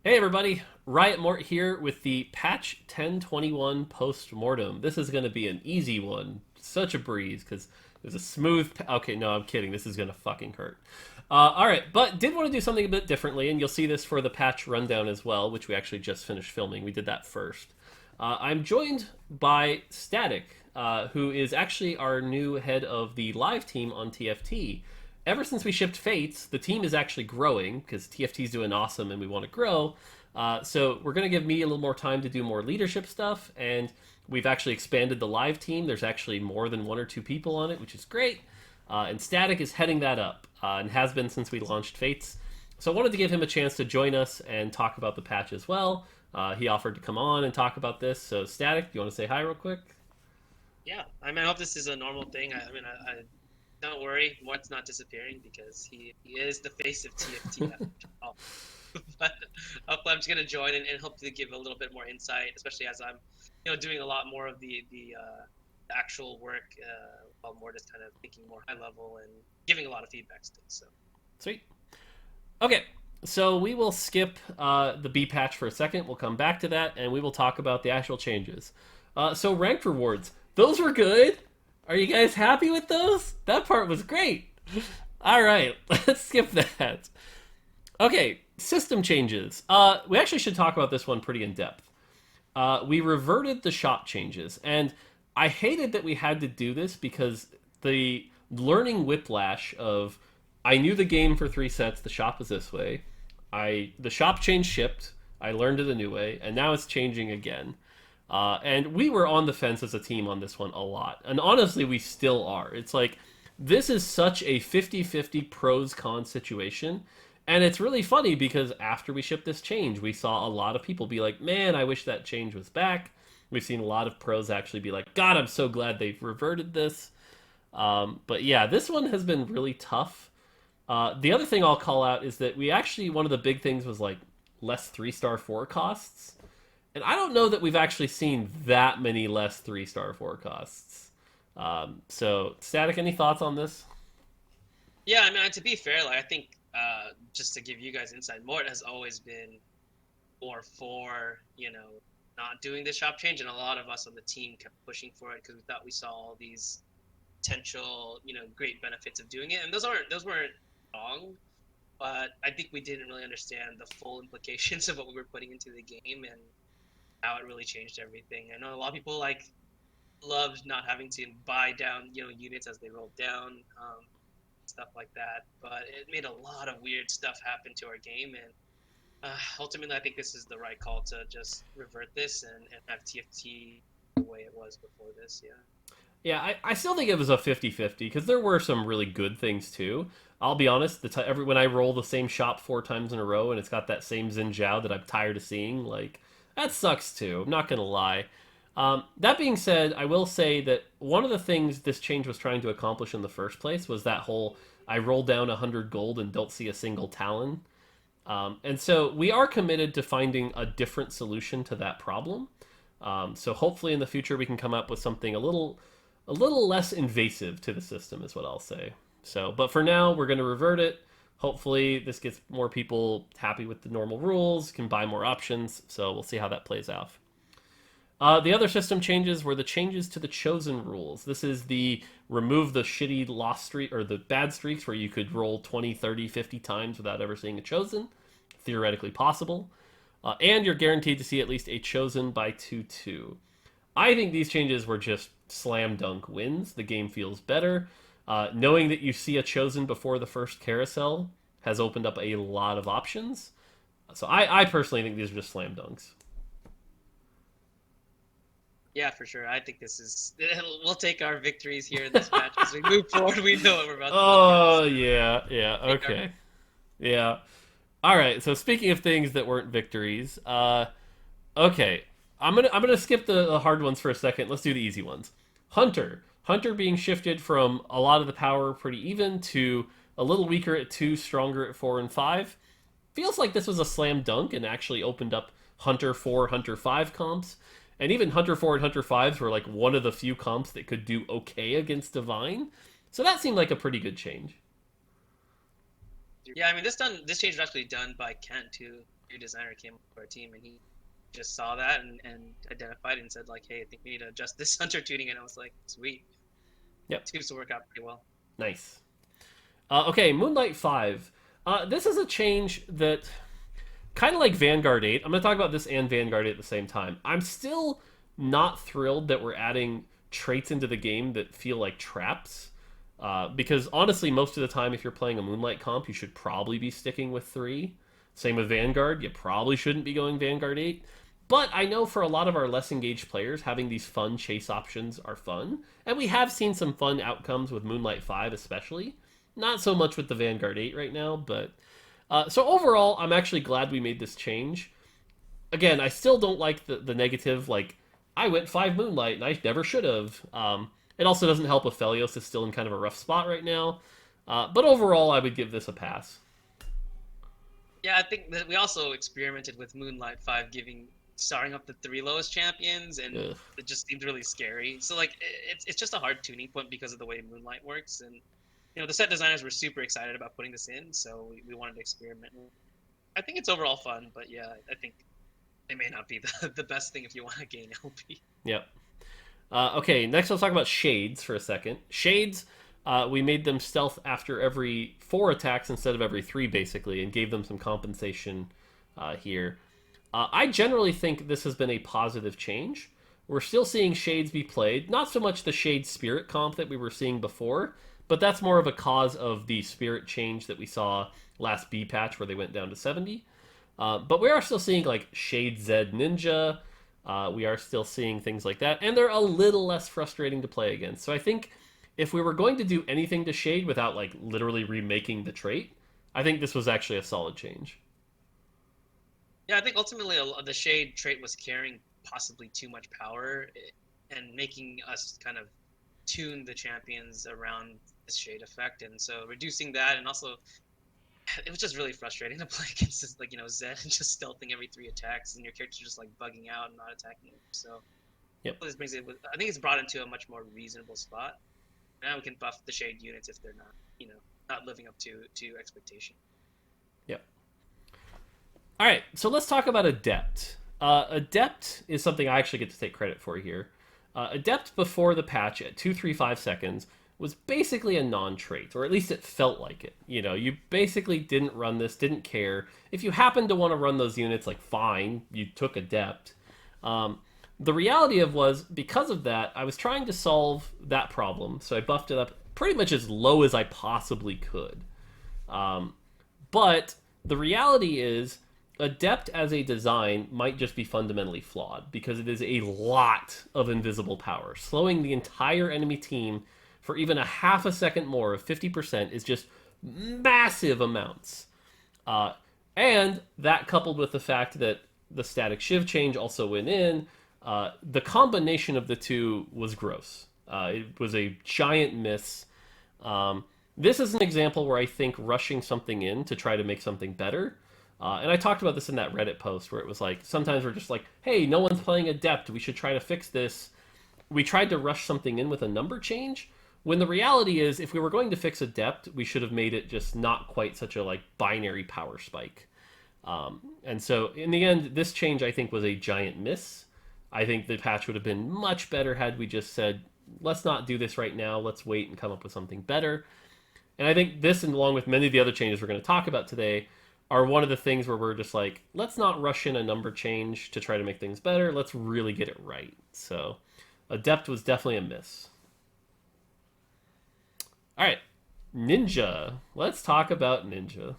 Hey everybody, Riot Mort here with the patch 1021 post-mortem. This is going to be an easy one. Such a breeze, because it was a smooth... Okay, no, I'm kidding. This is going to fucking hurt. Alright, but did want to do something a bit differently, and you'll see this for the patch rundown as well, which we actually just finished filming. We did that first. I'm joined by Static, who is actually our new head of the live team on TFT. Ever since we shipped Fates, the team is actually growing because TFT is doing awesome and we want to grow. So we're going to give me a little more time to do more leadership stuff, and we've actually expanded the live team. There's actually more than one or two people on it, which is great. And Static is heading that up and has been since we launched Fates. So I wanted to give him a chance to join us and talk about the patch as well. He offered to come on and talk about this. So Static, do you want to say hi real quick? Yeah, I hope this is a normal thing. I don't worry, Mort's not disappearing because he is the face of TFT after all. But hopefully, I'm just gonna join and hopefully give a little bit more insight, especially as I'm, doing a lot more of the actual work while Mort is kind of thinking more high level and giving a lot of feedback still. So Sweet. Okay, so we will skip the B patch for a second. We'll come back to that, and we will talk about the actual changes. So ranked rewards, those were good. Are you guys happy with those? That part was great. All right, let's skip that. Okay, system changes. We actually should talk about this one pretty in depth. We reverted the shop changes, and I hated that we had to do this because the learning whiplash of I knew the game for 3 sets, the shop was this way. The shop change shipped. I learned it a new way, and now it's changing again. And we were on the fence as a team on this one a lot. And honestly, we still are. It's like, this is such a 50-50 pros cons situation. And it's really funny because after we shipped this change, we saw a lot of people be like, man, I wish that change was back. We've seen a lot of pros actually be like, God, I'm so glad they've reverted this. But yeah, this one has been really tough. The other thing I'll call out is that we actually, one of the big things was like less 3-star 4 costs. And I don't know that we've actually seen that many less 3-star forecasts. So, Static, any thoughts on this? yeah, to be fair, like I think just to give you guys insight, Mort has always been more for not doing the shop change, and a lot of us on the team kept pushing for it because we thought we saw all these potential great benefits of doing it, and those weren't wrong, but I think we didn't really understand the full implications of what we were putting into the game and how it really changed everything. I know a lot of people like loved not having to buy down units as they rolled down, stuff like that, but it made a lot of weird stuff happen to our game, and ultimately, I think this is the right call to just revert this and have TFT the way it was before this. Yeah. Yeah, I still think it was a 50-50 because there were some really good things too. I'll be honest, when I roll the same shop 4 times in a row and it's got that same Xin Zhao that I'm tired of seeing, like, that sucks too. I'm not going to lie. That being said, I will say that one of the things this change was trying to accomplish in the first place was that whole I roll down 100 gold and don't see a single Talon. And so we are committed to finding a different solution to that problem. So hopefully in the future we can come up with something a little less invasive to the system is what I'll say. So, but for now we're going to revert it. Hopefully this gets more people happy with the normal rules, can buy more options. So we'll see how that plays out. The other system changes were the changes to the chosen rules. This is the remove the shitty lost streak or the bad streaks where you could roll 20, 30, 50 times without ever seeing a chosen. Theoretically possible. And you're guaranteed to see at least a chosen by 2-2. I think these changes were just slam dunk wins. The game feels better. Knowing that you see a chosen before the first carousel has opened up a lot of options. So I personally think these are just slam dunks. Yeah, for sure. I think this is. We'll take our victories here in this match as we move forward. We know what we're about to look at. Oh So yeah, yeah, take our. okay, yeah. All right. So speaking of things that weren't victories, okay, I'm gonna skip the hard ones for a second. Let's do the easy ones. Hunter being shifted from a lot of the power pretty even to a little weaker at 2, stronger at 4 and 5. Feels like this was a slam dunk and actually opened up Hunter 4, Hunter 5 comps. And even Hunter 4 and Hunter 5s were like one of the few comps that could do okay against Divine. So that seemed like a pretty good change. Yeah, this change was actually done by Kent too. new designer came to our team, and he just saw that and identified and said like, hey, I think we need to adjust this hunter tuning, and I was like, sweet. Yep. Seems to work out pretty well. Nice. Okay, Moonlight 5. This is a change that, kind of like Vanguard 8, I'm going to talk about this and Vanguard 8 at the same time. I'm still not thrilled that we're adding traits into the game that feel like traps. Because honestly, most of the time, if you're playing a Moonlight comp, you should probably be sticking with 3. Same with Vanguard. You probably shouldn't be going Vanguard 8. But I know for a lot of our less engaged players, having these fun chase options are fun. And we have seen some fun outcomes with Moonlight 5 especially. Not so much with the Vanguard 8 right now, but... so overall, I'm actually glad we made this change. Again, I still don't like the negative, like, I went 5 Moonlight and I never should have. It also doesn't help Aphelios is still in kind of a rough spot right now. But overall, I would give this a pass. Yeah, I think that we also experimented with Moonlight 5 starting up the 3 lowest champions, and Ugh. it just seemed really scary. So like it's just a hard tuning point because of the way Moonlight works, and the set designers were super excited about putting this in, so we wanted to experiment. I think it's overall fun, but yeah, I think it may not be the best thing if you want to gain LP. Yep. Okay, next let's talk about Shades for a second. Shades, we made them stealth after every 4 attacks instead of every 3, basically, and gave them some compensation here. I generally think this has been a positive change. We're still seeing Shades be played. Not so much the Shade Spirit comp that we were seeing before, but that's more of a cause of the Spirit change that we saw last B patch where they went down to 70. But we are still seeing like Shade Zed Ninja. We are still seeing things like that, and they're a little less frustrating to play against. So I think if we were going to do anything to Shade without like literally remaking the trait, I think this was actually a solid change. Yeah, I think ultimately the Shade trait was carrying possibly too much power and making us kind of tune the champions around this Shade effect, and so reducing that, and also it was just really frustrating to play against this, like, Zed just stealthing every 3 attacks and your character just like bugging out and not attacking him. So Yep. this brings it. I think it's brought into a much more reasonable spot. Now we can buff the Shade units if they're not living up to expectation. Yep. All right, so let's talk about Adept. Adept is something I actually get to take credit for here. Adept before the patch at 235 seconds was basically a non-trait, or at least it felt like it. You basically didn't run this, didn't care. If you happened to want to run those units, like, fine, you took Adept. The reality was, because of that, I was trying to solve that problem, so I buffed it up pretty much as low as I possibly could. But the reality is, Adept as a design might just be fundamentally flawed, because it is a lot of invisible power. Slowing the entire enemy team for even a half a second more of 50% is just massive amounts. And that, coupled with the fact that the static Shiv change also went in, the combination of the two was gross. It was a giant miss. This is an example where I think rushing something in to try to make something better, and I talked about this in that Reddit post where it was like, sometimes we're just like, hey, no one's playing Adept, we should try to fix this. We tried to rush something in with a number change, when the reality is, if we were going to fix Adept, we should have made it just not quite such a binary power spike. And so in the end, this change I think was a giant miss. I think the patch would have been much better had we just said, let's not do this right now, let's wait and come up with something better. And I think this, and along with many of the other changes we're going to talk about today, are one of the things where we're just like, let's not rush in a number change to try to make things better, let's really get it right. So Adept was definitely a miss. All right, Ninja. Let's talk about Ninja.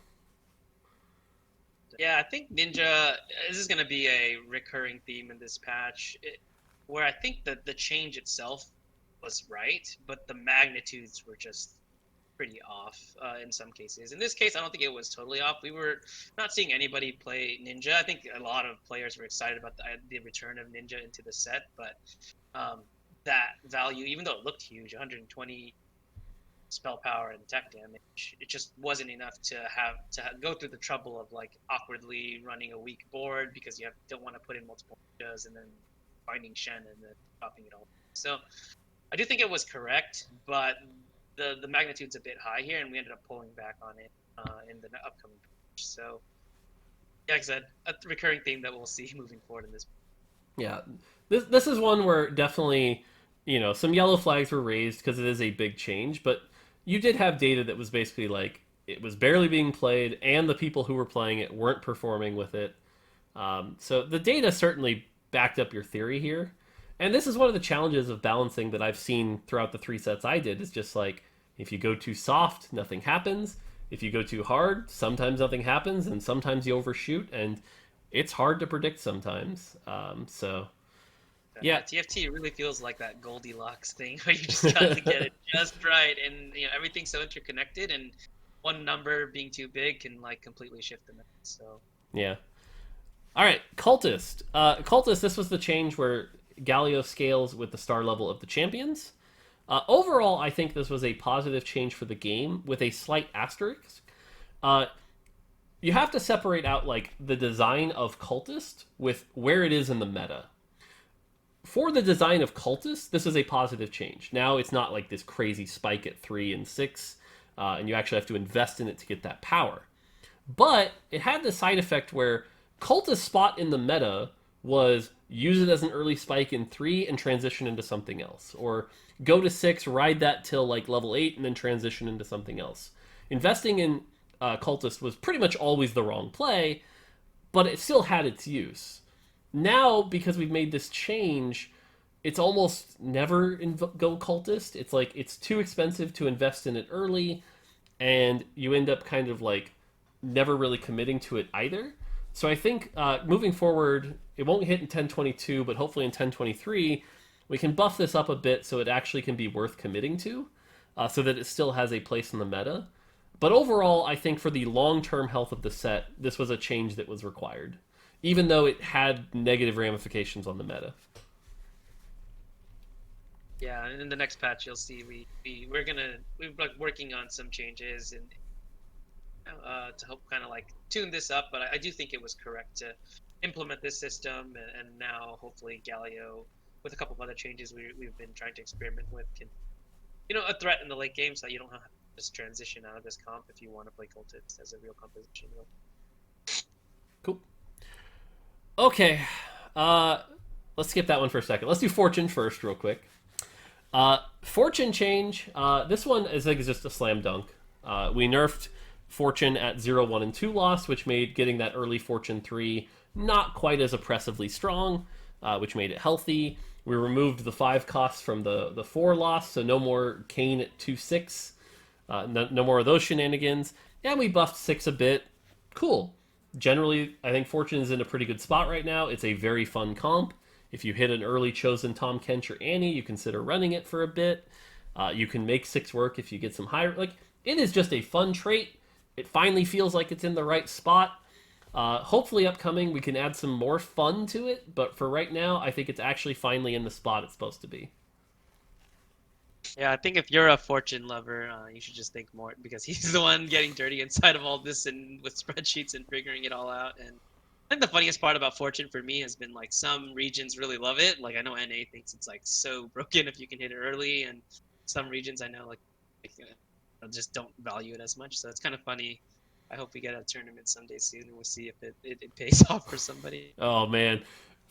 Yeah, I think Ninja, this is going to be a recurring theme in this patch, where I think that the change itself was right, but the magnitudes were just pretty off in some cases. In this case, I don't think it was totally off. We were not seeing anybody play Ninja. I think a lot of players were excited about the return of Ninja into the set, but that value, even though it looked huge, 120 spell power and attack damage, it just wasn't enough to go through the trouble of awkwardly running a weak board because you don't want to put in multiple ninjas and then finding Shen and then popping it all. So I do think it was correct, but the magnitude's a bit high here, and we ended up pulling back on it in the upcoming patch. So Yeah, like I said, a recurring theme that we'll see moving forward in this. Yeah, this is one where definitely, some yellow flags were raised because it is a big change, but you did have data that was basically like it was barely being played, and the people who were playing it weren't performing with it. So the data certainly backed up your theory here, and this is one of the challenges of balancing that I've seen throughout the 3 sets I did. Is just like if you go too soft, nothing happens. If you go too hard, sometimes nothing happens, and sometimes you overshoot, and it's hard to predict sometimes. So yeah, TFT really feels like that Goldilocks thing where you just got to get it just right, and everything's so interconnected, and one number being too big can like completely shift the mix. So yeah. All right, Cultist. Cultist. This was the change where Galio scales with the star level of the champions. Overall, I think this was a positive change for the game with a slight asterisk. Uh, you have to separate out like the design of Cultist with where it is in the meta. For the design of Cultist, this is a positive change. Now it's not like this crazy spike at 3 and 6, and you actually have to invest in it to get that power. But it had the side effect where Cultist spot in the meta was use it as an early spike in 3 and transition into something else. Or go to 6, ride that till like level 8, and then transition into something else. Investing in Cultist was pretty much always the wrong play, but it still had its use. Now, because we've made this change, it's almost never go Cultist. It's like it's too expensive to invest in it early, and you end up kind of like never really committing to it either. So I think moving forward, it won't hit in 1022, but hopefully in 1023, we can buff this up a bit so it actually can be worth committing to, so that it still has a place in the meta. But overall, I think for the long-term health of the set, this was a change that was required, even though it had negative ramifications on the meta. yeah, in the next patch, you'll see we're like working on some changes and to help kind of like tune this up. But I do think it was correct to implement this system, and now hopefully Galio, with a couple of other changes we've been trying to experiment with, can a threat in the late game, so that you don't have to just transition out of this comp if you want to play Cultist as a real composition. Cool. Okay, let's skip that one for a second. Let's do Fortune first, real quick. Fortune change. This one is like just a slam dunk. We nerfed Fortune at 0, 1, and 2 loss, which made getting that early Fortune 3 not quite as oppressively strong, which made it healthy. We removed the 5 costs from the 4 loss, so no more Kane at 2, 6. No more of those shenanigans. And we buffed 6 a bit. Cool. Generally, I think Fortune is in a pretty good spot right now. It's a very fun comp. If you hit an early chosen Tom Kench or Annie, you consider running it for a bit. You can make 6 work if you get some higher. Like, it is just a fun trait. It finally feels like it's in the right spot. Hopefully upcoming we can add some more fun to it, but for right now, I think it's actually finally in the spot it's supposed to be. Yeah, I think if you're a Fortune lover, you should just thank Mort, because he's the one getting dirty inside of all this and with spreadsheets and figuring it all out. And I think the funniest part about Fortune for me has been like some regions really love it. Like I know NA thinks it's like so broken if you can hit it early, and some regions I know like just don't value it as much. So it's kind of funny. I hope we get a tournament someday soon, and we'll see if it pays off for somebody. Oh man,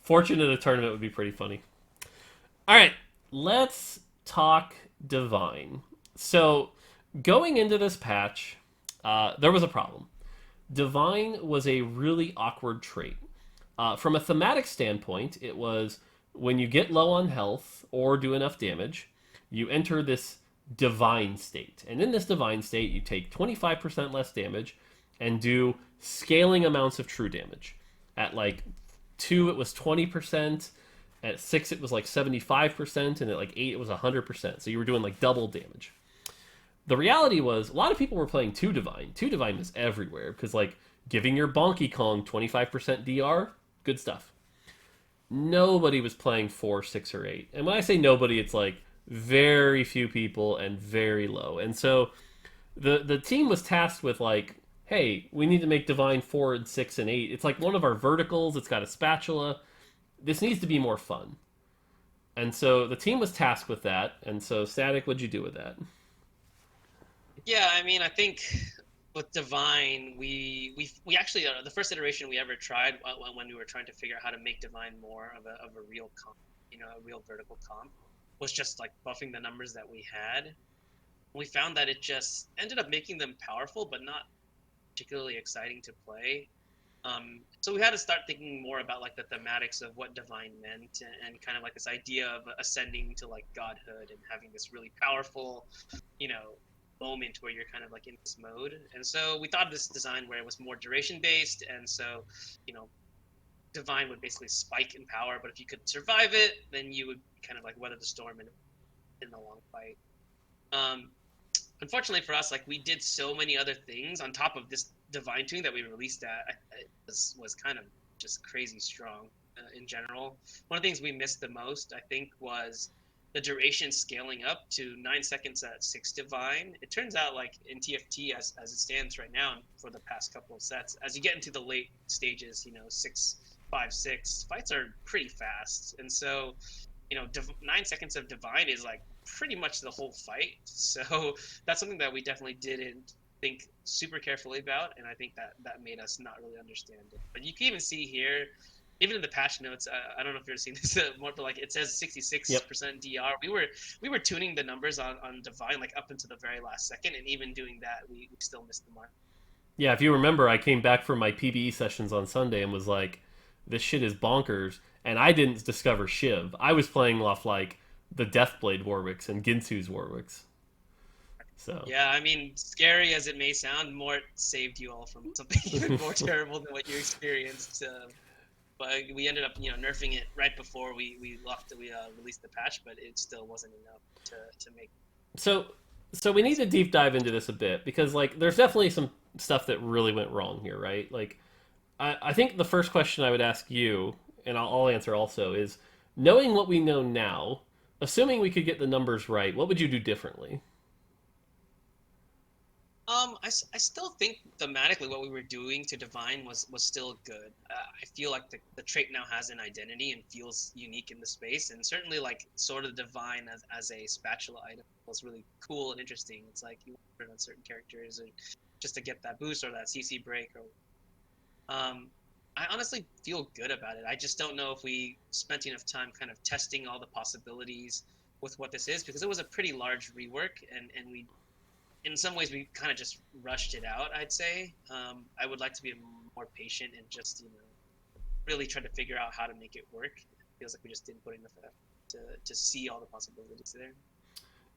Fortune in a tournament would be pretty funny. All right, let's talk Divine. So going into this patch, there was a problem. Divine was a really awkward trait. From a thematic standpoint, it was when you get low on health or do enough damage, you enter this divine state. And in this divine state, you take 25% less damage and do scaling amounts of true damage. At like 2, it was 20%. At 6, it was like 75%. And at like 8, it was 100%. So you were doing like double damage. The reality was, a lot of people were playing 2 Divine. 2 Divine was everywhere because, like, giving your Bonky Kong 25% DR, good stuff. Nobody was playing 4, 6, or 8. And when I say nobody, it's like very few people and very low. And so the team was tasked with, like, hey, we need to make Divine 4 and 6 and 8. It's like one of our verticals. It's got a spatula. This needs to be more fun. And so the team was tasked with that. And so, Static, what'd you do with that? Yeah, I mean, I think with Divine, we actually the first iteration we ever tried when we were trying to figure out how to make Divine more of a real comp, a real vertical comp, was just like buffing the numbers that we had. We found that it just ended up making them powerful, but not particularly exciting to play. So we had to start thinking more about like the thematics of what divine meant, and kind of like this idea of ascending to like godhood and having this really powerful, you know, moment where you're kind of like in this mode. And so we thought of this design where it was more duration based, and so, you know, divine would basically spike in power, but if you could survive it, then you would kind of like weather the storm in the long fight. Um, Unfortunately for us, like we did so many other things on top of this divine tuning that we released at was kind of just crazy strong in general. One of the things we missed the most, I think, was the duration scaling up to 9 seconds at 6 divine. It turns out, like in TFT as it stands right now, and for the past couple of sets, as you get into the late stages, 6, 5, 6 fights are pretty fast, and so 9 seconds of divine is like pretty much the whole fight. So that's something that we definitely didn't think super carefully about, and I think that made us not really understand it. But you can even see here, even in the patch notes, I don't know if you're seeing this more, but like it says 66% DR. We were tuning the numbers on divine like up into the very last second, and even doing that, we still missed the mark. Yeah, if you remember, I came back from my PBE sessions on Sunday and was like, this shit is bonkers. And I didn't discover Shiv. I was playing off like the Deathblade Warwicks and Ginsu's Warwicks. So yeah, I mean, scary as it may sound, Mort saved you all from something even more terrible than what you experienced. But we ended up, nerfing it right before we released the patch, but it still wasn't enough to make. So we need to deep dive into this a bit, because like there's definitely some stuff that really went wrong here, right? Like I think the first question I would ask you, and I'll answer also, is knowing what we know now, assuming we could get the numbers right, what would you do differently? I still think thematically what we were doing to Divine was still good. I feel like the trait now has an identity and feels unique in the space, and certainly like sort of Divine as a spatula item was really cool and interesting. It's like you put it on certain characters, or just to get that boost or that CC break. Or I honestly feel good about it. I just don't know if we spent enough time kind of testing all the possibilities with what this is, because it was a pretty large rework, and we in some ways we kind of just rushed it out, I'd say. I would like to be more patient and just really try to figure out how to make it work. It feels like we just didn't put enough effort to see all the possibilities there.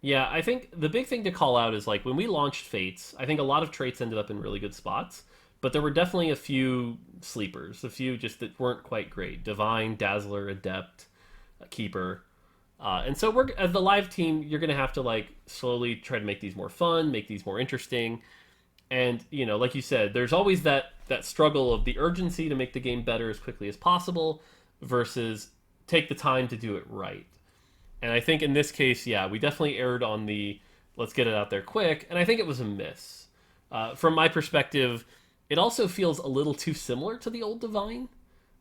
Yeah, I think the big thing to call out is like when we launched Fates, I think a lot of traits ended up in really good spots, but there were definitely a few sleepers, a few just that weren't quite great. Divine, Dazzler, Adept, Keeper. And so we're as the live team, you're gonna have to like slowly try to make these more fun, make these more interesting, and like you said, there's always that struggle of the urgency to make the game better as quickly as possible versus take the time to do it right. And I think in this case, yeah, we definitely erred on the let's get it out there quick, and I think it was a miss. From my perspective, it also feels a little too similar to the old Divine,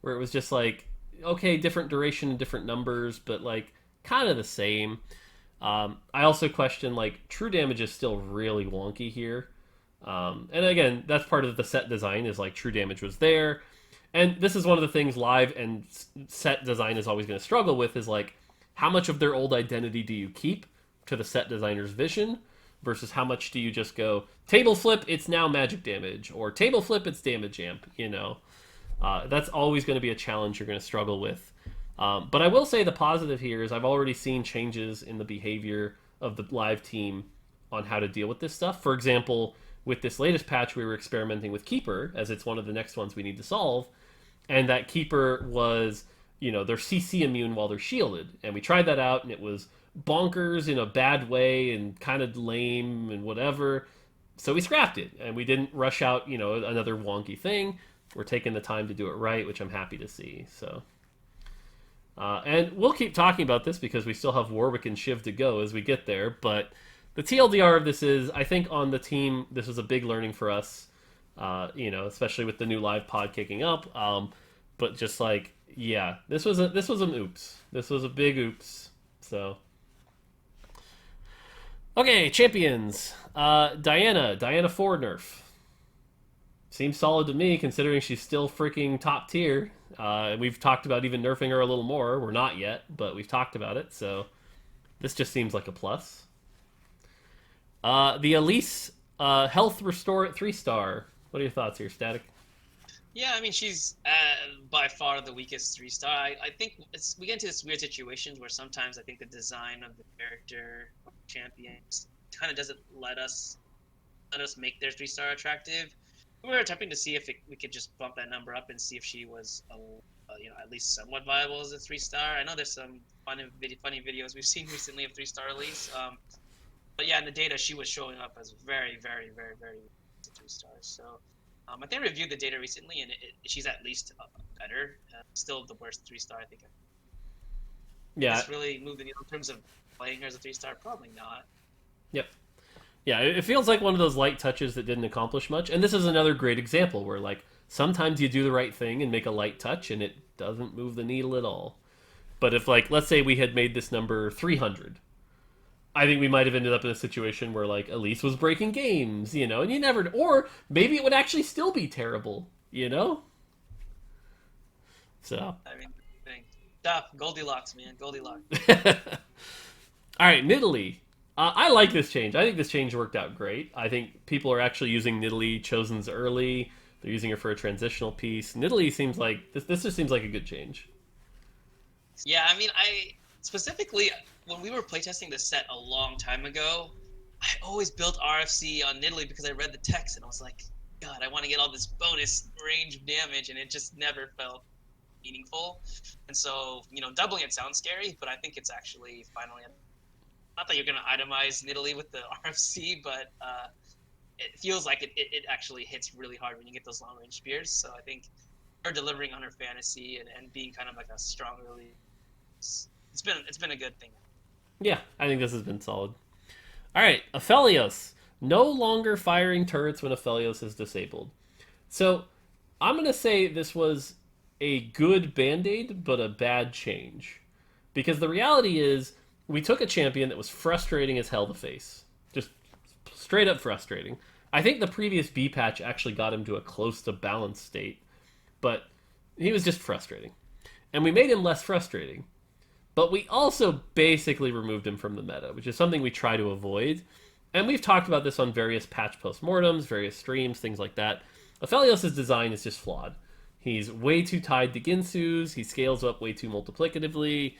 where it was just like, okay, different duration and different numbers, but like kind of the same. I also question like true damage is still really wonky here. And again, that's part of the set design is like true damage was there. And this is one of the things live and set design is always going to struggle with is like how much of their old identity do you keep to the set designer's vision versus how much do you just go table flip, it's now magic damage, or table flip, it's damage amp, That's always going to be a challenge you're going to struggle with. But I will say the positive here is I've already seen changes in the behavior of the live team on how to deal with this stuff. For example, with this latest patch, we were experimenting with Keeper, as it's one of the next ones we need to solve. And that Keeper was, they're CC immune while they're shielded. And we tried that out, and it was bonkers in a bad way and kind of lame and whatever. So we scrapped it, and we didn't rush out, another wonky thing. We're taking the time to do it right, which I'm happy to see. So... and we'll keep talking about this because we still have Warwick and Shiv to go as we get there. But the TLDR of this is, I think on the team, this was a big learning for us, especially with the new live pod kicking up. But just like, yeah, this was an oops. This was a big oops. So, okay, champions. Diana 4 Nerf. seems solid to me, considering she's still freaking top tier. We've talked about even nerfing her a little more. We're not yet, but we've talked about it, so this just seems like a plus. The Elise health restore at 3-star. What are your thoughts here, Static? Yeah, I mean, she's by far the weakest 3-star. I think we get into this weird situations where sometimes I think the design of the character or champions kind of doesn't let us make their 3-star attractive. We were attempting to see if we could just bump that number up and see if she was, at least somewhat viable as a 3-star. I know there's some funny videos we've seen recently of 3-star Elise. But yeah, in the data, she was showing up as very, very, very, very 3-star. So I think I reviewed the data recently, and she's at least better. Still the worst 3-star, I think. Yeah. Does really move the needle in terms of playing her as a 3-star? Probably not. Yep. Yeah, it feels like one of those light touches that didn't accomplish much. And this is another great example where, like, sometimes you do the right thing and make a light touch, and it doesn't move the needle at all. But if, like, let's say we had made this number 300, I think we might have ended up in a situation where, like, Elise was breaking games, and you never... Or maybe it would actually still be terrible, So... I mean, stop. Goldilocks, man. Goldilocks. All right, Nidalee. I like this change. I think this change worked out great. I think people are actually using Nidalee Chosen's early. They're using her for a transitional piece. Nidalee seems like... This just seems like a good change. Yeah, I mean, specifically, when we were playtesting this set a long time ago, I always built RFC on Nidalee because I read the text and I was like, God, I want to get all this bonus range damage, and it just never felt meaningful. And so, doubling it sounds scary, but I think it's actually finally... Not that you're going to itemize Nidalee with the RFC, but it feels like it actually hits really hard when you get those long-range spears. So I think her delivering on her fantasy and being kind of like a strong early... It's been a good thing. Yeah, I think this has been solid. All right, Aphelios. No longer firing turrets when Aphelios is disabled. So I'm going to say this was a good band-aid, but a bad change. Because the reality is, we took a champion that was frustrating as hell to face. Just straight up frustrating. I think the previous B patch actually got him to a close to balanced state, but he was just frustrating. And we made him less frustrating. But we also basically removed him from the meta, which is something we try to avoid. And we've talked about this on various patch post-mortems, various streams, things like that. Aphelios' design is just flawed. He's way too tied to Ginsu's, he scales up way too multiplicatively.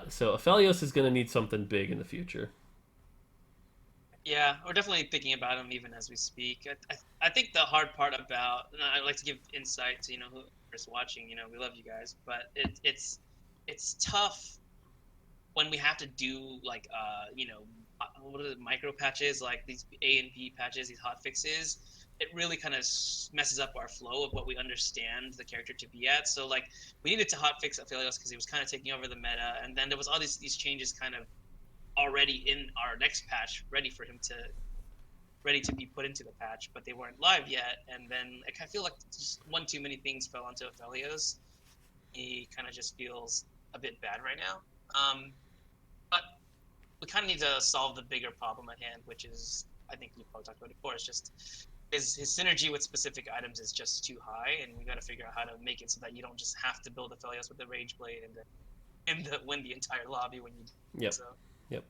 So Aphelios is going to need something big in the future. Yeah, we're definitely thinking about him even as we speak. I think the hard part about, and I'd like to give insight to whoever's watching. We love you guys, but it's tough when we have to do like what are the micro patches, like these A and B patches, these hot fixes. It really kind of messes up our flow of what we understand the character to be at. So like we needed to hotfix Aphelios because he was kind of taking over the meta, and then there was all these changes kind of already in our next patch, ready to be put into the patch, but they weren't live yet. And then I feel like just one too many things fell onto Aphelios. He kind of just feels a bit bad right now. But we kind of need to solve the bigger problem at hand, which is, I think you probably talked about it before, it's just his synergy with specific items is just too high, and we got to figure out how to make it so that you don't just have to build Aphelios with the Rage Blade and win the entire lobby when you do. Yep. So. Yep.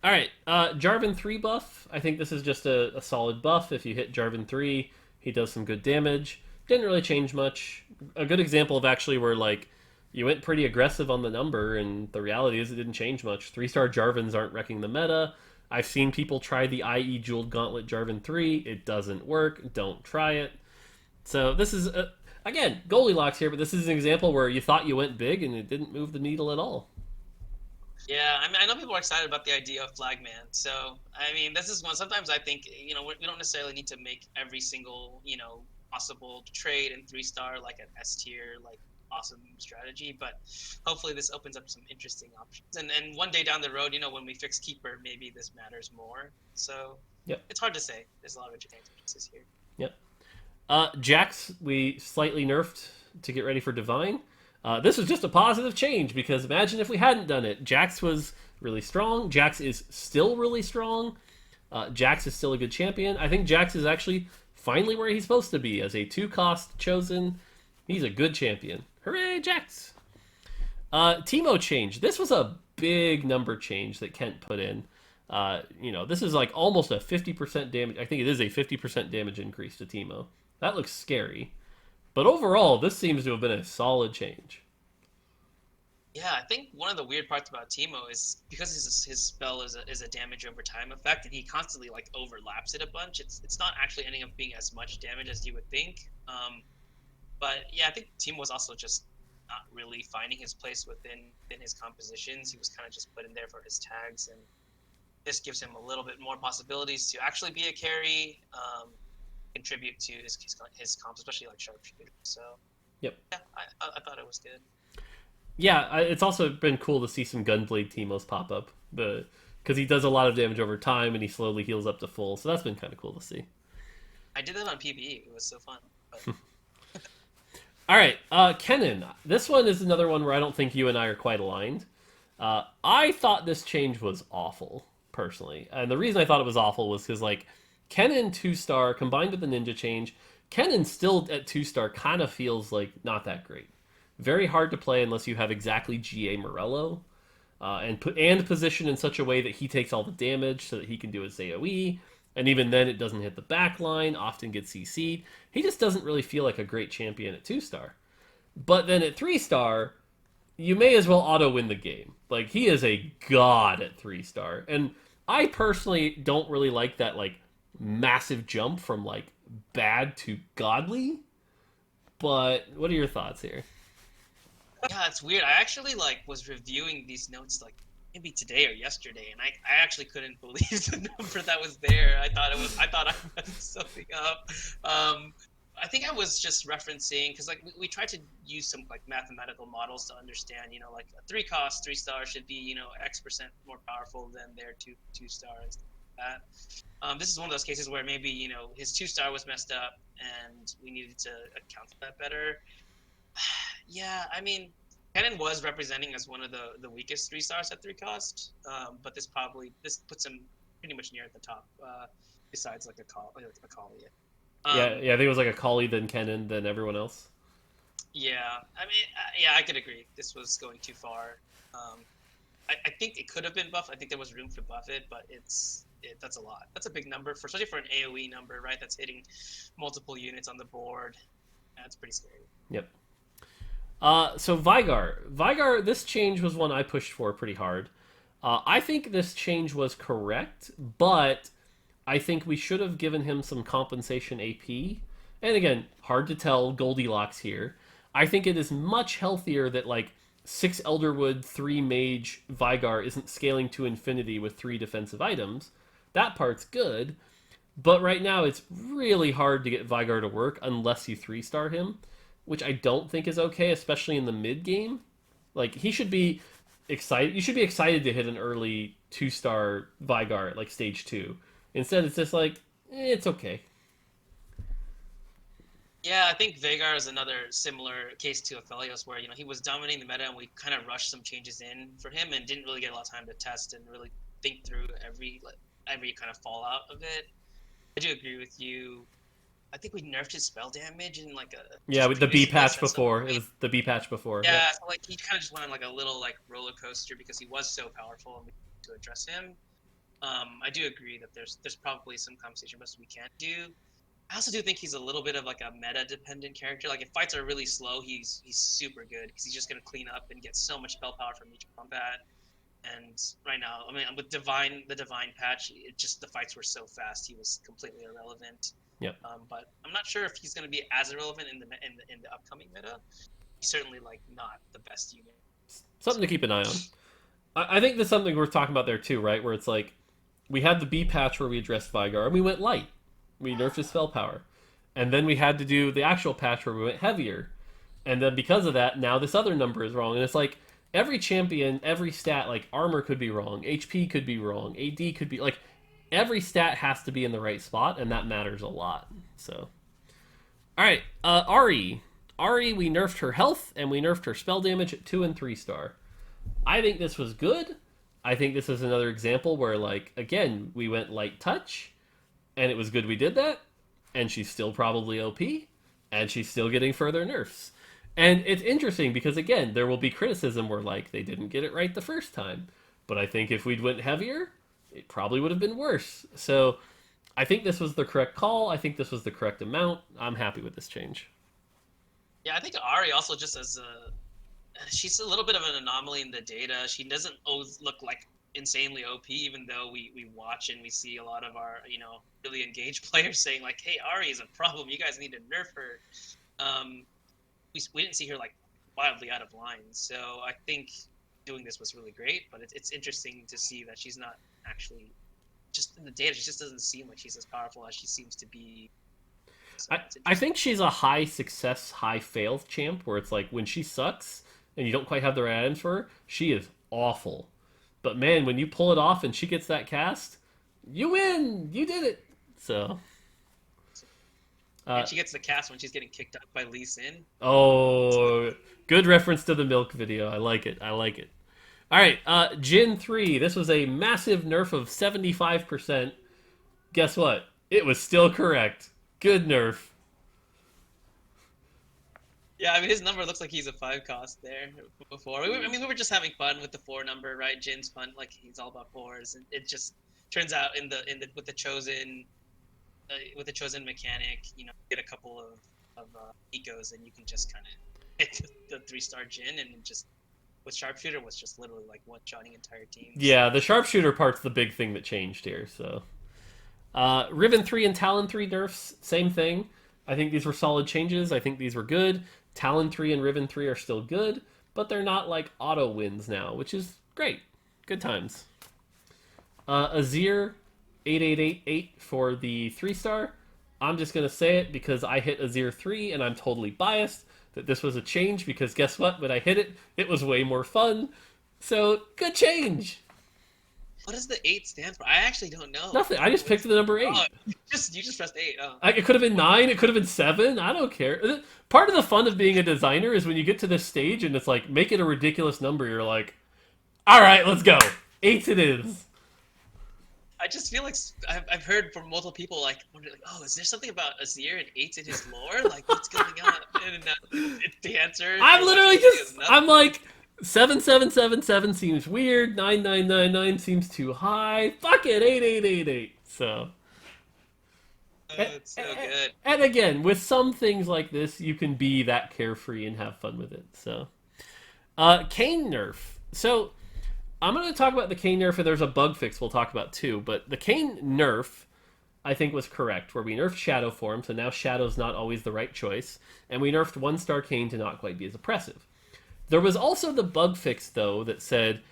All right, Jarvan 3 buff. I think this is just a solid buff. If you hit Jarvan 3, he does some good damage. Didn't really change much. A good example of actually where like you went pretty aggressive on the number, and the reality is it didn't change much. 3-star Jarvans aren't wrecking the meta. I've seen people try the IE Jeweled Gauntlet Jarvan 3. It doesn't work. Don't try it. So this is, again, Goldilocks here, but this is an example where you thought you went big and it didn't move the needle at all. Yeah, I mean, I know people are excited about the idea of Flagman. So, I mean, this is one, sometimes I think, we don't necessarily need to make every single, possible trade in 3-star, like an S tier, like, awesome strategy, but hopefully this opens up some interesting options. And one day down the road, when we fix Keeper, maybe this matters more. So yep. It's hard to say. There's a lot of interesting differences here. Yep. Jax, we slightly nerfed to get ready for Divine. This was just a positive change, because imagine if we hadn't done it. Jax was really strong. Jax is still really strong. Jax is still a good champion. I think Jax is actually finally where he's supposed to be as a 2-cost chosen. He's a good champion. Hooray, Jax! Teemo change. This was a big number change that Kent put in. This is like almost a 50% damage. I think it is a 50% damage increase to Teemo. That looks scary. But overall, this seems to have been a solid change. Yeah, I think one of the weird parts about Teemo is because his spell is a damage over time effect, and he constantly like overlaps it a bunch. It's not actually ending up being as much damage as you would think. But yeah, I think Teemo was also just not really finding his place within his compositions. He was kind of just put in there for his tags, and this gives him a little bit more possibilities to actually be a carry, contribute to his comps, especially like sharpshooter. So yep, yeah, I thought it was good. Yeah, it's also been cool to see some Gunblade Teemos pop up, because he does a lot of damage over time and he slowly heals up to full. So that's been kind of cool to see. I did that on PvE. It was so fun. But... All right, Kennen. This one is another one where I don't think you and I are quite aligned. I thought this change was awful, personally. And the reason I thought it was awful was because, like, Kennen 2-star combined with the ninja change, Kennen still at 2-star kind of feels like not that great. Very hard to play unless you have exactly GA Morello, and position in such a way that he takes all the damage so that he can do his AoE, and even then it doesn't hit the back line, often gets CC'd. He just doesn't really feel like a great champion at 2-star. But then at 3-star, you may as well auto-win the game. Like, he is a god at 3-star. And I personally don't really like that, like, massive jump from, like, bad to godly. But what are your thoughts here? Yeah, it's weird. I actually was reviewing these notes maybe today or yesterday, and I actually couldn't believe the number that was there. I thought I messed something up. I think I was just referencing because we tried to use some mathematical models to understand, like a 3-cost 3-star should be X% more powerful than their 2-star and stuff like that. This is one of those cases where maybe his 2-star was messed up and we needed to account for that better. Yeah, I mean, Kennen was representing as one of the weakest 3-stars at 3-cost, but this puts him pretty much near at the top. Besides a Kali. Yeah, I think it was like a Kali, then Kennen, then everyone else. Yeah, I mean, yeah, I could agree. This was going too far. I think it could have been buffed. I think there was room to buff it, but that's a lot. That's a big number, especially for an AoE number, right? That's hitting multiple units on the board. That's pretty scary. Yep. So Vigar, this change was one I pushed for pretty hard. I think this change was correct, but I think we should have given him some compensation AP. And again, hard to tell Goldilocks here. I think it is much healthier that 6 Elderwood, 3 Mage Vigar isn't scaling to infinity with 3 defensive items. That part's good, but right now it's really hard to get Vigar to work unless you 3-star him, which I don't think is okay, especially in the mid game. He should be excited. You should be excited to hit an early 2-star Vigar at stage 2. Instead, it's just it's okay. Yeah, I think Vegard is another similar case to Aphelios, where he was dominating the meta, and we kind of rushed some changes in for him, and didn't really get a lot of time to test and really think through every kind of fallout of it. I do agree with you. I think we nerfed his spell damage in with the B patch before. It was the B patch before. Yeah, so he kind of just went on a little roller coaster because he was so powerful, and we need to address him. I do agree that there's probably some compensation best we can't do. I also do think he's a little bit of a meta-dependent character. If fights are really slow, he's super good because he's just going to clean up and get so much spell power from each combat. And right now, I mean, with the Divine patch, the fights were so fast, he was completely irrelevant. Yep. But I'm not sure if he's going to be as irrelevant in the upcoming meta. He's certainly not the best unit. Something to keep an eye on. I think there's something worth talking about there too, right? Where it's we had the B patch where we addressed Vigar and we went light. We nerfed his spell power. And then we had to do the actual patch where we went heavier. And then because of that, now this other number is wrong. And it's every champion, every stat, armor could be wrong, HP could be wrong, AD could be, every stat has to be in the right spot, and that matters a lot. So, alright, Ahri. Ahri, we nerfed her health, and we nerfed her spell damage at 2 and 3-star. I think this was good. I think this is another example where, again, we went light touch, and it was good we did that. and she's still probably OP, and she's still getting further nerfs. And it's interesting because, again, there will be criticism where, like, they didn't get it right the first time. But I think if we'd went heavier, it probably would have been worse. So I think this was the correct call. I think this was the correct amount. I'm happy with this change. Yeah, I think Ari also just as she's a little bit of an anomaly in the data. She doesn't always look like insanely OP, even though we watch and we see a lot of our, really engaged players saying like, hey, Ari is a problem. You guys need to nerf her. We didn't see her like wildly out of line. So I think doing this was really great, but it's interesting to see that she's not actually, just in the data, she just doesn't seem like she's as powerful as she seems to be. So I think she's a high success, high fail champ where it's like when she sucks and you don't quite have the right items for her, she is awful. But man, when you pull it off and she gets that cast, you win! You did it! So. And she gets the cast when she's getting kicked out by Lee Sin. Oh, good reference to the milk video. I like it. I like it. All right, Jin 3. This was a massive nerf of 75%. Guess what? It was still correct. Good nerf. Yeah, I mean, his number looks like he's a 5 cost there before. We were just having fun with the 4 number, right? Jin's fun, like he's all about 4s, and it just turns out with the chosen mechanic, get a couple of ecos, and you can just kind of hit the 3-star Jin, and just with sharpshooter was just literally like one-shotting entire teams. Yeah, the sharpshooter part's the big thing that changed here. So, Riven 3 and Talon 3 nerfs, same thing. I think these were solid changes. I think these were good. Talon 3 and Riven 3 are still good, but they're not like auto wins now, which is great. Good times. Azir 8888 for the 3-star. I'm just going to say it because I hit Azir 3 and I'm totally biased that this was a change because guess what? When I hit it, it was way more fun. So, good change. What does the 8 stand for? I actually don't know. Nothing. I just picked the number 8. Oh, you just pressed 8. Oh. It could have been 9. It could have been 7. I don't care. Part of the fun of being a designer is when you get to this stage and it's like, make it a ridiculous number. You're like, all right, let's go. 8 it is. I just feel like I've heard from multiple people like, oh, is there something about Azir and 8's in his lore? Like, what's going on? And the answer. I'm literally I'm like, 7777 seems weird. 9999 seems too high. Fuck it, 8888. So. It's so good. And again, with some things like this, you can be that carefree and have fun with it. So, Kayn nerf. So, I'm going to talk about the Kayn nerf, and there's a bug fix we'll talk about too. But the Kayn nerf, I think, was correct, where we nerfed Shadow form, so now Shadow's not always the right choice, and we nerfed 1-star Kayn to not quite be as oppressive. There was also the bug fix, though, that said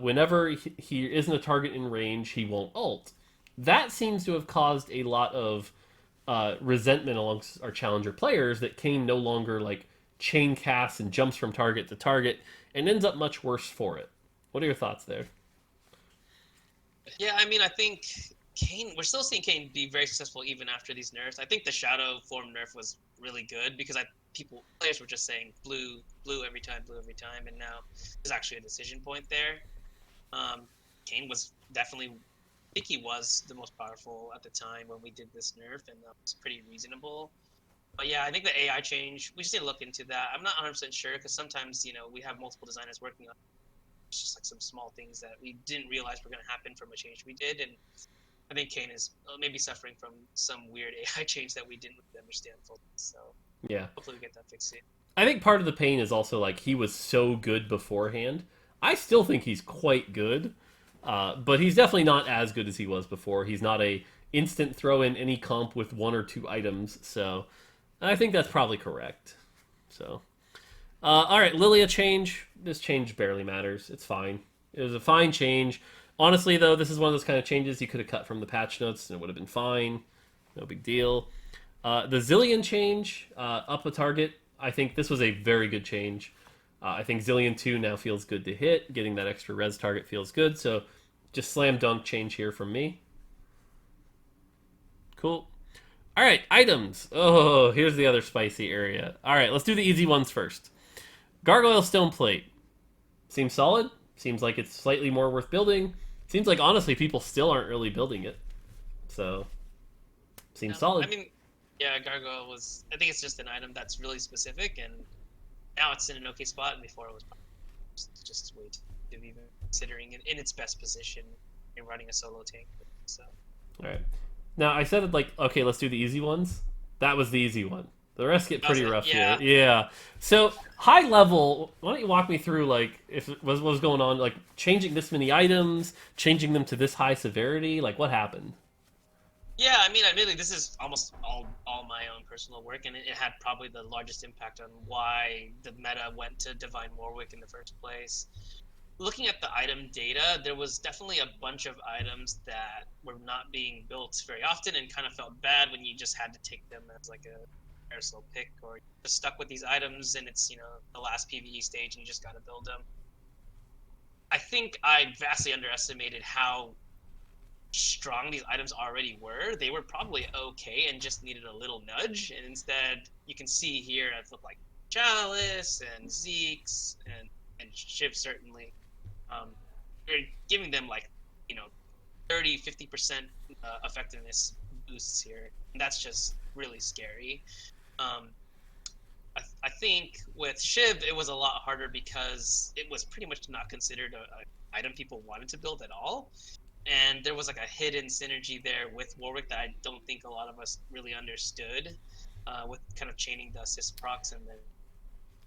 whenever he isn't a target in range, he won't ult. That seems to have caused a lot of resentment amongst our challenger players that Kayn no longer like chain casts and jumps from target to target and ends up much worse for it. What are your thoughts there? Yeah, I mean, I think Kayn, we're still seeing Kayn be very successful even after these nerfs. I think the Shadow form nerf was really good because players were just saying blue every time, and now there's actually a decision point there. Kayn was definitely, I think he was the most powerful at the time when we did this nerf, and that was pretty reasonable. But yeah, I think the AI change, we just need to look into that. I'm not 100% sure because sometimes, we have multiple designers working on just like some small things that we didn't realize were going to happen from a change we did, and I think Kayn is maybe suffering from some weird AI change that we didn't understand fully. So yeah, hopefully we get that fixed soon. I think part of the pain is also like he was so good beforehand. I still think he's quite good, but he's definitely not as good as he was before. He's not a instant throw in any comp with 1 or 2 items, so I think that's probably correct. So. All right, Lilia change. This change barely matters. It's fine. It was a fine change. Honestly, though, this is one of those kind of changes you could have cut from the patch notes and it would have been fine. No big deal. The Zillion change, up a target. I think this was a very good change. I think Zillion 2 now feels good to hit. Getting that extra res target feels good. So just slam dunk change here from me. Cool. All right, items. Oh, here's the other spicy area. All right, let's do the easy ones first. Gargoyle Stone Plate. Seems solid. Seems like it's slightly more worth building. Seems like, honestly, people still aren't really building it. So, seems solid. I mean, Yeah, Gargoyle was. I think it's just an item that's really specific, and now it's in an okay spot. And before it was just way too even considering it in its best position in running a solo tank. So. All right. Now I said like, okay, let's do the easy ones. That was the easy one. The rest get pretty rough yeah. here. Yeah. So high level, why don't you walk me through like if it was what was going on, like changing this many items, changing them to this high severity, like what happened? Yeah, I mean, admittedly, this is almost all my own personal work, and it had probably the largest impact on why the meta went to Divine Warwick in the first place. Looking at the item data, there was definitely a bunch of items that were not being built very often, and kind of felt bad when you just had to take them as like a carousel pick, or you're just stuck with these items, and it's the last PVE stage, and you just got to build them. I think I vastly underestimated how strong these items already were. They were probably okay and just needed a little nudge. And instead, you can see here, I've looked like Chalice and Zeke's and Shiv certainly. They're giving them like 30-50% effectiveness boosts here, and that's just really scary. I think with Shiv it was a lot harder because it was pretty much not considered a item people wanted to build at all, and there was like a hidden synergy there with Warwick that I don't think a lot of us really understood, with kind of chaining the assist procs and then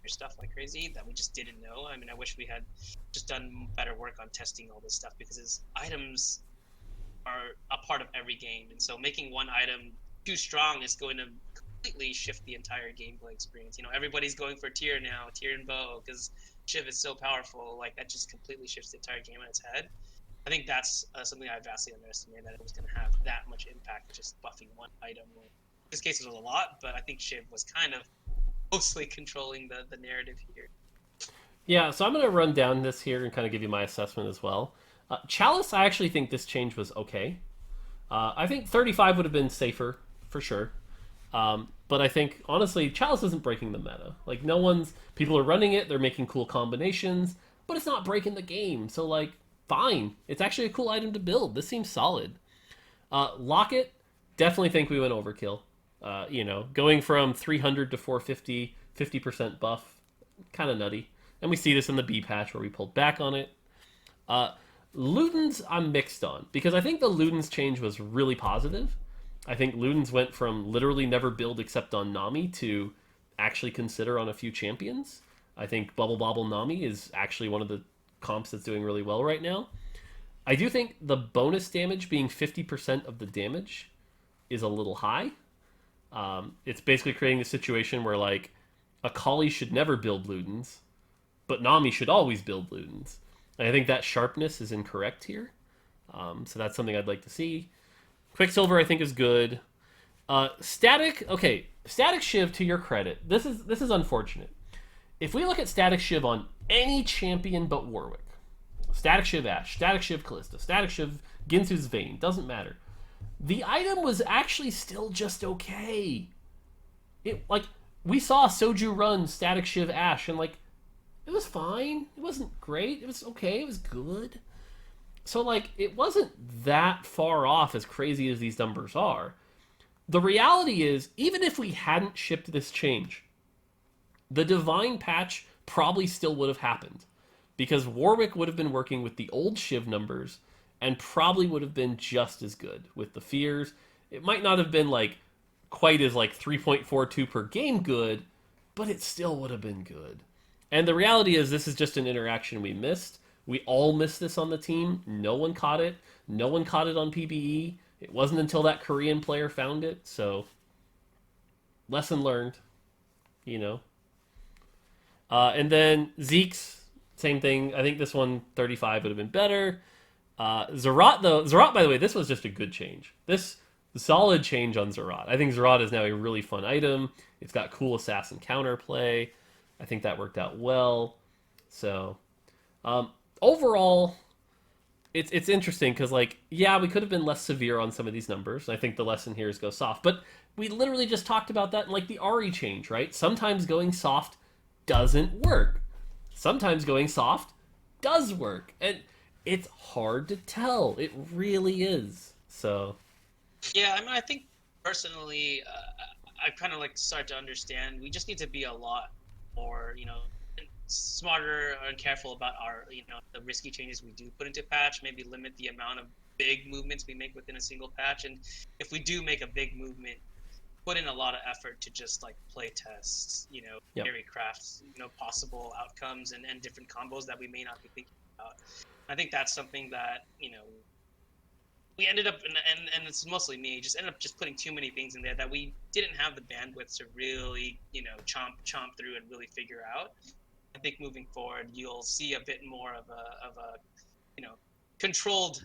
stuff like crazy that we just didn't know. I mean, I wish we had just done better work on testing all this stuff, because his items are a part of every game, and so making one item too strong is going to completely shift the entire gameplay experience. Everybody's going for tier now, tier and bow, because Shiv is so powerful. Like, that just completely shifts the entire game on its head. I think that's something I vastly underestimated, that it was going to have that much impact just buffing one item. In this case, it was a lot, but I think Shiv was kind of mostly controlling the narrative here. Yeah, so I'm going to run down this here and kind of give you my assessment as well. Chalice, I actually think this change was okay. I think 35 would have been safer, for sure. But I think, honestly, Chalice isn't breaking the meta. Like, people are running it, they're making cool combinations, but it's not breaking the game. So, like, fine. It's actually a cool item to build. This seems solid. Locket, definitely think we went overkill. Going from 300 to 450, 50% buff, kind of nutty. And we see this in the B patch where we pulled back on it. Ludens, I'm mixed on, because I think the Ludens change was really positive. I think Ludens went from literally never build except on Nami to actually consider on a few champions. I think Bubble Bobble Nami is actually one of the comps that's doing really well right now. I do think the bonus damage being 50% of the damage is a little high. It's basically creating a situation where, like, Akali should never build Ludens, but Nami should always build Ludens. And I think that sharpness is incorrect here. So that's something I'd like to see. Quicksilver, I think, is good. Static Shiv, to your credit, this is unfortunate. If we look at Static Shiv on any champion but Warwick, Static Shiv Ashe, Static Shiv Callista, Static Shiv Ginsu's Vayne, doesn't matter. The item was actually still just okay. We saw Soju run Static Shiv Ashe, and like, it was fine. It wasn't great. It was okay. It was good. So, like, it wasn't that far off, as crazy as these numbers are. The reality is, even if we hadn't shipped this change, the Divine patch probably still would have happened, because Warwick would have been working with the old Shiv numbers and probably would have been just as good with the fears. It might not have been like quite as like 3.42 per game good, but it still would have been good. And the reality is, this is just an interaction we missed. We all missed this on the team. No one caught it. No one caught it on PBE. It wasn't until that Korean player found it. So, lesson learned, and then Zeke's, same thing. I think this one, 35, would have been better. Zarat, by the way, this was just a good change. This solid change on Zarat. I think Zarat is now a really fun item. It's got cool assassin counterplay. I think that worked out well. So, overall, it's interesting because, like, yeah, we could have been less severe on some of these numbers. I think the lesson here is go soft. But we literally just talked about that in, like, the Ari change, right? Sometimes going soft doesn't work. Sometimes going soft does work. And it's hard to tell. It really is. So, yeah, I mean, I think personally, I kind of like start to understand we just need to be a lot more, smarter and careful about our, the risky changes we do put into patch. Maybe limit the amount of big movements we make within a single patch, and if we do make a big movement, put in a lot of effort to just like play tests, Yep. theory crafts, possible outcomes and different combos that we may not be thinking about. I think that's something that, we ended up, and it's mostly me, just ended up just putting too many things in there that we didn't have the bandwidth to really, chomp through and really figure out. I think moving forward, you'll see a bit more of a controlled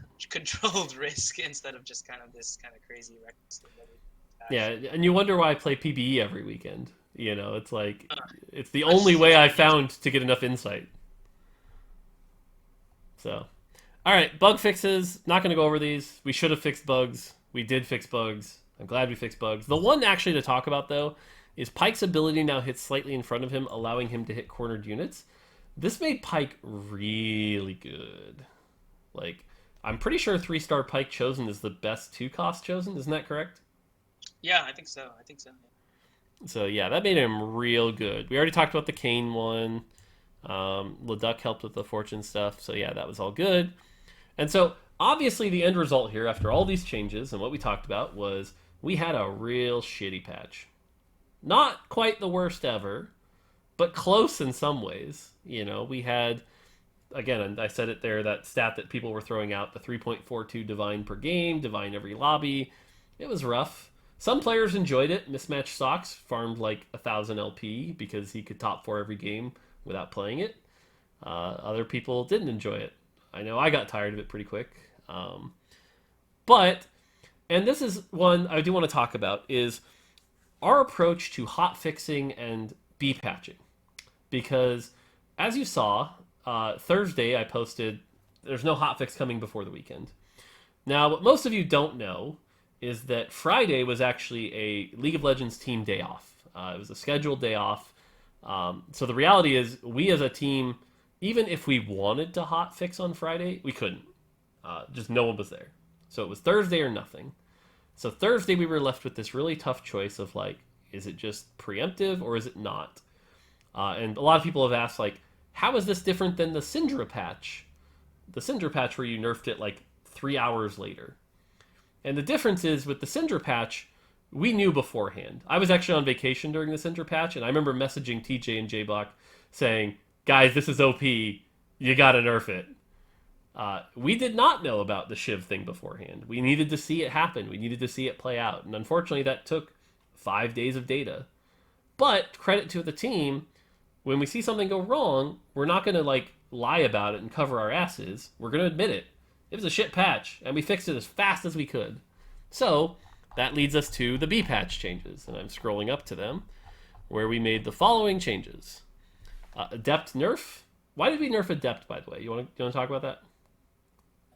risk instead of just kind of this kind of crazy reckless thing that we Yeah, and you wonder why I play PBE every weekend. It's like it's the only way I found to get enough insight. So, all right, bug fixes. Not going to go over these. We should have fixed bugs. We did fix bugs. I'm glad we fixed bugs. The one actually to talk about though is Pyke's ability now hits slightly in front of him, allowing him to hit cornered units. This made Pyke really good. Like, I'm pretty sure 3-star Pyke chosen is the best 2-cost chosen. Isn't that correct? Yeah, I think so. So yeah, that made him real good. We already talked about the Kane one. Leduc helped with the fortune stuff. So yeah, that was all good. And so obviously the end result here, after all these changes and what we talked about, was we had a real shitty patch. Not quite the worst ever, but close in some ways. We had, again, I said it there, that stat that people were throwing out, the 3.42 divine per game, divine every lobby. It was rough. Some players enjoyed it. Mismatched Socks farmed like 1,000 LP because he could top 4 every game without playing it. Other people didn't enjoy it. I know I got tired of it pretty quick. But, and this is one I do want to talk about, is our approach to hot fixing and B patching. Because, as you saw, Thursday I posted, there's no hotfix coming before the weekend. Now, what most of you don't know is that Friday was actually a League of Legends team day off. It was a scheduled day off. So the reality is, we as a team, even if we wanted to hotfix on Friday, we couldn't. Just no one was there. So it was Thursday or nothing. So Thursday we were left with this really tough choice of like, is it just preemptive or is it not? And a lot of people have asked, like, how is this different than the Syndra patch? The Syndra patch where you nerfed it like 3 hours later. And the difference is with the Syndra patch, we knew beforehand. I was actually on vacation during the Syndra patch, and I remember messaging TJ and J-Block saying, guys, this is OP. You gotta nerf it. We did not know about the Shiv thing beforehand. We needed to see it happen. We needed to see it play out. And unfortunately, that took 5 days of data. But credit to the team, when we see something go wrong, we're not going to like lie about it and cover our asses. We're going to admit it. It was a shit patch, and we fixed it as fast as we could. So that leads us to the B patch changes, and I'm scrolling up to them, where we made the following changes. Adept nerf. Why did we nerf Adept, by the way? You want to talk about that?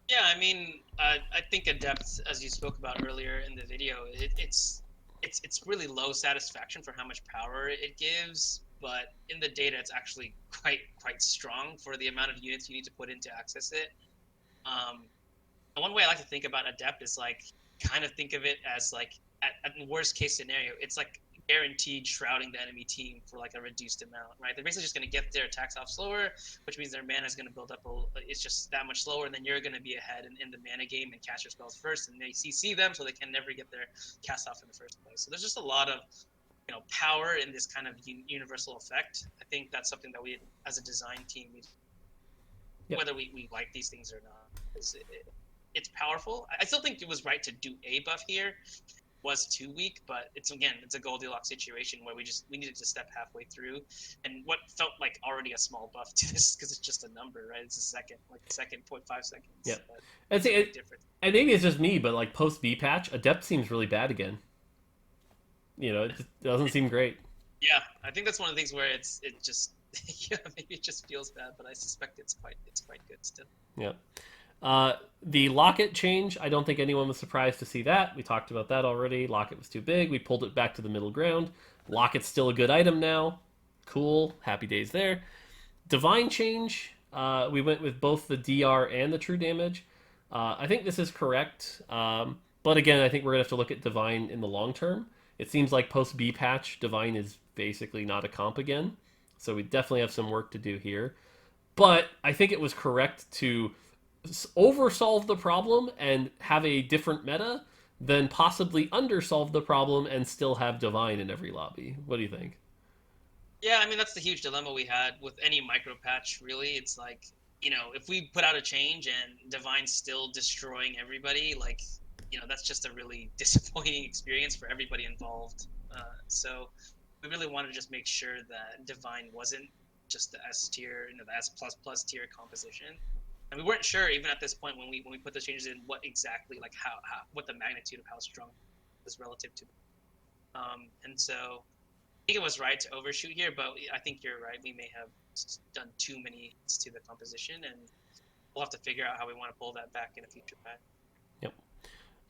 Yeah, I mean, I think Adept, as you spoke about earlier in the video, it's really low satisfaction for how much power it gives, but in the data, it's actually quite strong for the amount of units you need to put in to access it. One way I like to think about Adept is like, kind of think of it as like, at the worst case scenario, it's like guaranteed shrouding the enemy team for like a reduced amount, right? They're basically just going to get their attacks off slower, which means their mana is going to build up. It's just that much slower, and then you're going to be ahead in the mana game and cast your spells first, and they CC them, so they can never get their cast off in the first place. So there's just a lot of power in this kind of universal effect. I think that's something that we, as a design team, whether we like these things or not, it's powerful. I still think it was right to do a buff here. Was too weak, but it's a Goldilocks situation where we needed to step halfway through, and what felt like already a small buff to this because it's just a number, right? It's a second 0.5 seconds. Yeah, and maybe it's just me, but like post B patch, Adept seems really bad again. It just doesn't seem great. Yeah, I think that's one of the things where it just maybe it just feels bad, but I suspect it's quite good still. Yeah. The Locket change, I don't think anyone was surprised to see that. We talked about that already. Locket was too big. We pulled it back to the middle ground. Locket's still a good item now. Cool. Happy days there. Divine change, we went with both the DR and the true damage. I think this is correct. But again, I think we're going to have to look at Divine in the long term. It seems like post B patch, Divine is basically not a comp again. So we definitely have some work to do here. But I think it was correct to oversolve the problem and have a different meta than possibly undersolve the problem and still have Divine in every lobby. What do you think? Yeah, I mean that's the huge dilemma we had with any micro patch. Really, it's like if we put out a change and Divine's still destroying everybody, like that's just a really disappointing experience for everybody involved. So we really wanted to just make sure that Divine wasn't just the S tier, the S plus plus tier composition. And we weren't sure even at this point when we put the changes in what exactly like how what the magnitude of how strong was relative to. And so I think it was right to overshoot here, but I think you're right. We may have done too many hits to the composition, and we'll have to figure out how we want to pull that back in a future patch. Yep.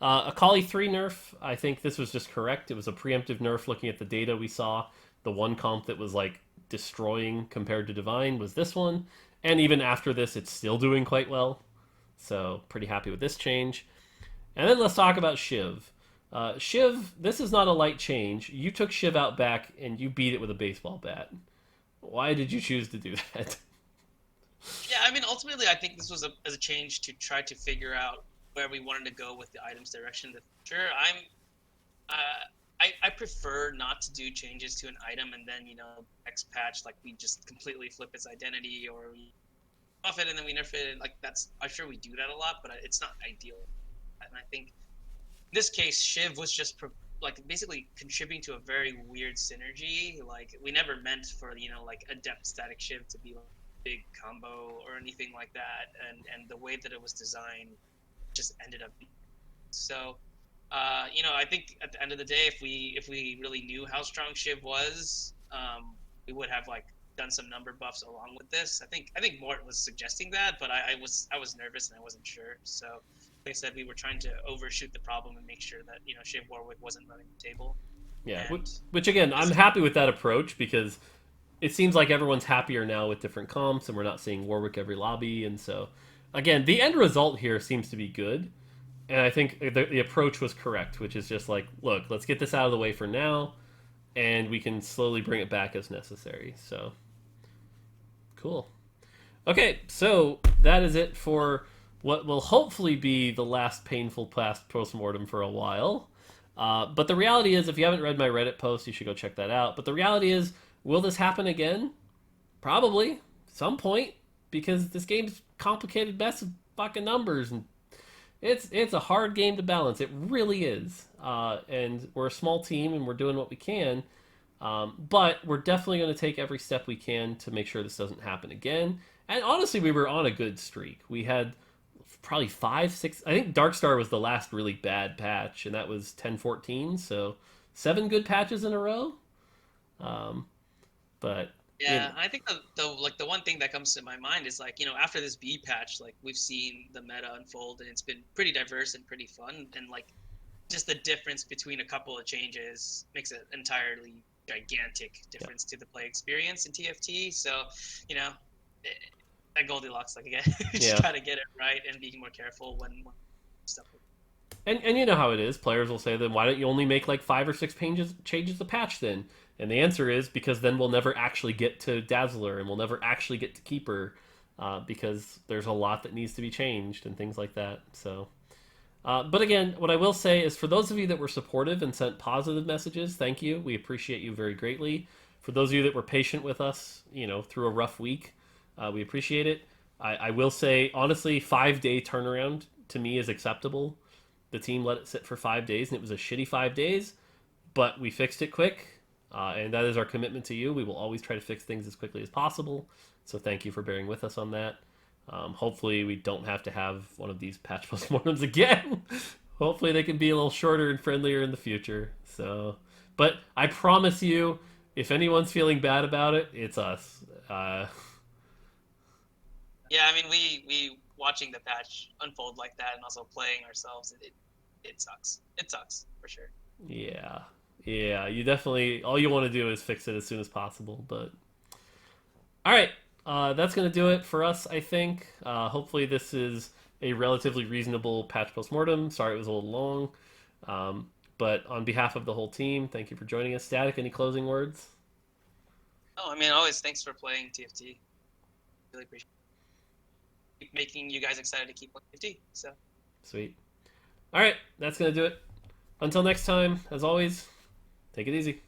Akali 3 nerf, I think this was just correct. It was a preemptive nerf looking at the data we saw. The one comp that was like destroying compared to Divine was this one. And even after this, it's still doing quite well. So pretty happy with this change. And then let's talk about Shiv. Shiv, this is not a light change. You took Shiv out back and you beat it with a baseball bat. Why did you choose to do that? Yeah, I mean, ultimately, I think this was a change to try to figure out where we wanted to go with the item's direction in the future. I prefer not to do changes to an item and then next patch like we just completely flip its identity or we buff it and then we nerf it. Like I'm sure we do that a lot, but it's not ideal. And I think in this case, Shiv was just like basically contributing to a very weird synergy. Like we never meant for like Adept static Shiv to be like a big combo or anything like that, and the way that it was designed just ended up being so. I think at the end of the day, if we really knew how strong Shiv was, we would have like done some number buffs along with this. I think Mort was suggesting that, but I was nervous and I wasn't sure. So, like I said, we were trying to overshoot the problem and make sure that Shiv Warwick wasn't running the table. Yeah, And which again, I'm happy with that approach because it seems like everyone's happier now with different comps and we're not seeing Warwick every lobby. And so, again, the end result here seems to be good. And I think the approach was correct, which is just like, look, let's get this out of the way for now, and we can slowly bring it back as necessary. So, cool. Okay, so that is it for what will hopefully be the last painful past postmortem for a while. But the reality is, if you haven't read my Reddit post, you should go check that out. But the reality is, will this happen again? Probably, some point, because this game's complicated mess of fucking numbers and it's a hard game to balance. It really is. And we're a small team and we're doing what we can. But we're definitely going to take every step we can to make sure this doesn't happen again. And honestly, we were on a good streak. We had probably 5, 6... I think Darkstar was the last really bad patch, and that was 10-14. So 7 good patches in a row. But yeah, I think the one thing that comes to my mind is like after this B patch, like we've seen the meta unfold and it's been pretty diverse and pretty fun, and like just the difference between a couple of changes makes an entirely gigantic difference to the play experience in TFT. So that Goldilocks, like again, just gotta get it right and be more careful when stuff. And you know how it is. Players will say, then why don't you only make like 5 or 6 changes a patch then? And the answer is because then we'll never actually get to Dazzler and we'll never actually get to Keeper because there's a lot that needs to be changed and things like that. So, but again, what I will say is for those of you that were supportive and sent positive messages, thank you. We appreciate you very greatly. For those of you that were patient with us, through a rough week, we appreciate it. I will say, honestly, 5-day turnaround to me is acceptable. The team let it sit for 5 days, and it was a shitty 5 days, but we fixed it quick, and that is our commitment to you. We will always try to fix things as quickly as possible, so thank you for bearing with us on that. Hopefully we don't have to have one of these patch postmortems again. Hopefully they can be a little shorter and friendlier in the future. So, but I promise you, if anyone's feeling bad about it, it's us. Yeah, I mean, we watching the patch unfold like that and also playing ourselves, it sucks. It sucks, for sure. Yeah, you definitely, all you want to do is fix it as soon as possible, but... Alright, that's going to do it for us, I think. Hopefully this is a relatively reasonable patch postmortem. Sorry it was a little long. But on behalf of the whole team, thank you for joining us. Static, any closing words? Oh, I mean, always thanks for playing TFT. Really appreciate it. Keep making you guys excited to keep playing TFT. So Sweet. All right, that's going to do it. Until next time, as always, take it easy.